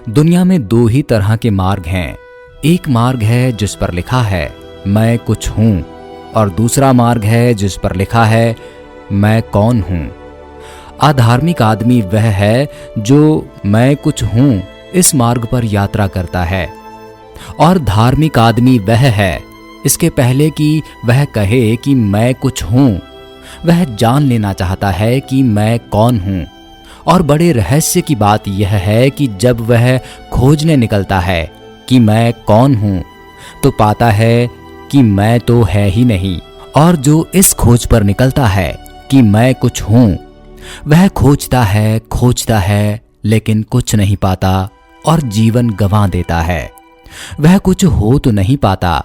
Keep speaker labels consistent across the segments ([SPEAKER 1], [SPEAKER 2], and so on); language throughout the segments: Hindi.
[SPEAKER 1] दुनिया में दो ही तरह के मार्ग हैं। एक मार्ग है जिस पर लिखा है मैं कुछ हूं, और दूसरा मार्ग है जिस पर लिखा है मैं कौन हूं। अधार्मिक आदमी वह है जो मैं कुछ हूं इस मार्ग पर यात्रा करता है, और धार्मिक आदमी वह है इसके पहले कि वह कहे कि मैं कुछ हूं, वह जान लेना चाहता है कि मैं कौन हूं। और बड़े रहस्य की बात यह है कि जब वह खोजने निकलता है कि मैं कौन हूं, तो पाता है कि मैं तो है ही नहीं। और जो इस खोज पर निकलता है कि मैं कुछ हूं, वह खोजता है लेकिन कुछ नहीं पाता और जीवन गंवा देता है। वह कुछ हो तो नहीं पाता,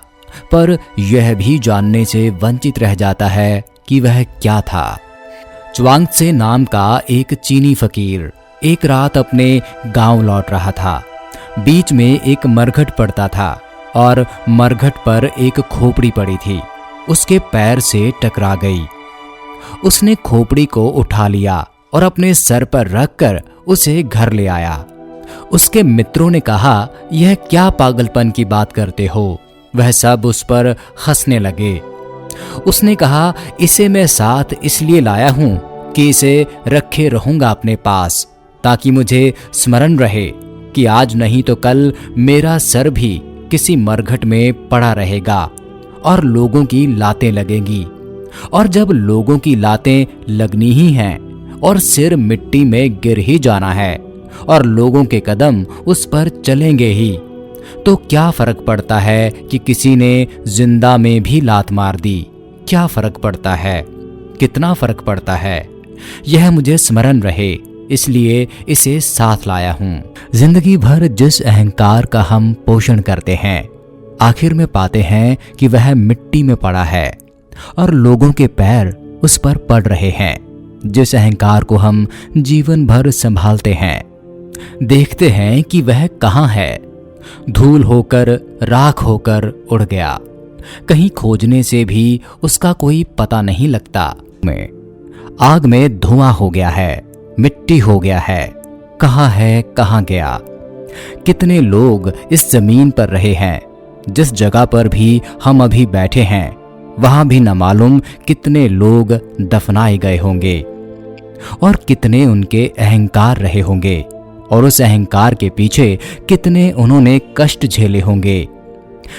[SPEAKER 1] पर यह भी जानने से वंचित रह जाता है कि वह क्या था। च्वांगत्से नाम का एक चीनी फकीर एक रात अपने गांव लौट रहा था। बीच में एक मरघट पड़ता था और मरघट पर एक खोपड़ी पड़ी थी। उसके पैर से टकरा गई। उसने खोपड़ी को उठा लिया और अपने सर पर रखकर उसे घर ले आया। उसके मित्रों ने कहा, यह क्या पागलपन की बात करते हो? वह सब उस पर हंसने लगे। उसने कहा, इसे मैं साथ इसलिए लाया हूं कि इसे रखे रहूंगा अपने पास, ताकि मुझे स्मरण रहे कि आज नहीं तो कल मेरा सर भी किसी मरघट में पड़ा रहेगा और लोगों की लातें लगेंगी। और जब लोगों की लातें लगनी ही हैं और सिर मिट्टी में गिर ही जाना है और लोगों के कदम उस पर चलेंगे ही, तो क्या फर्क पड़ता है कि किसी ने जिंदा में भी लात मार दी? क्या फर्क पड़ता है? कितना फर्क पड़ता है? यह मुझे स्मरण रहे, इसलिए इसे साथ लाया हूं। जिंदगी भर जिस अहंकार का हम पोषण करते हैं, आखिर में पाते हैं कि वह मिट्टी में पड़ा है और लोगों के पैर उस पर पड़ रहे हैं। जिस अहंकार को हम जीवन भर संभालते हैं, देखते हैं कि वह कहां है। धूल होकर, राख होकर उड़ गया। कहीं खोजने से भी उसका कोई पता नहीं लगता। आग में धुआं हो गया है, मिट्टी हो गया है, कहां गया? कितने लोग इस जमीन पर रहे हैं? जिस जगह पर भी हम अभी बैठे हैं, वहां भी न मालूम कितने लोग दफनाए गए होंगे और कितने उनके अहंकार रहे होंगे, और उस अहंकार के पीछे कितने उन्होंने कष्ट झेले होंगे,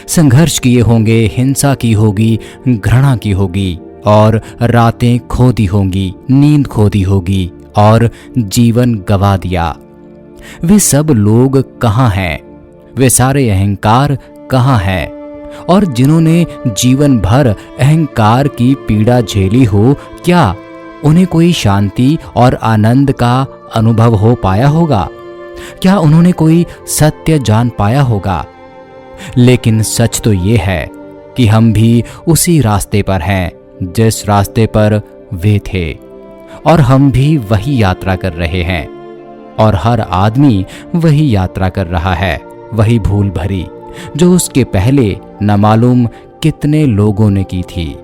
[SPEAKER 1] संघर्ष किए होंगे, हिंसा की होगी, घृणा की होगी, और रातें खो दी होंगी, नींद खो दी होगी और जीवन गवा दिया। वे सब लोग कहां हैं? वे सारे अहंकार कहां हैं? और जिन्होंने जीवन भर अहंकार की पीड़ा झेली हो, क्या उन्हें कोई शांति और आनंद का अनुभव हो पाया होगा? क्या उन्होंने कोई सत्य जान पाया होगा? लेकिन सच तो ये है कि हम भी उसी रास्ते पर हैं जिस रास्ते पर वे थे, और हम भी वही यात्रा कर रहे हैं, और हर आदमी वही यात्रा कर रहा है, वही भूल भरी जो उसके पहले न मालूम कितने लोगों ने की थी।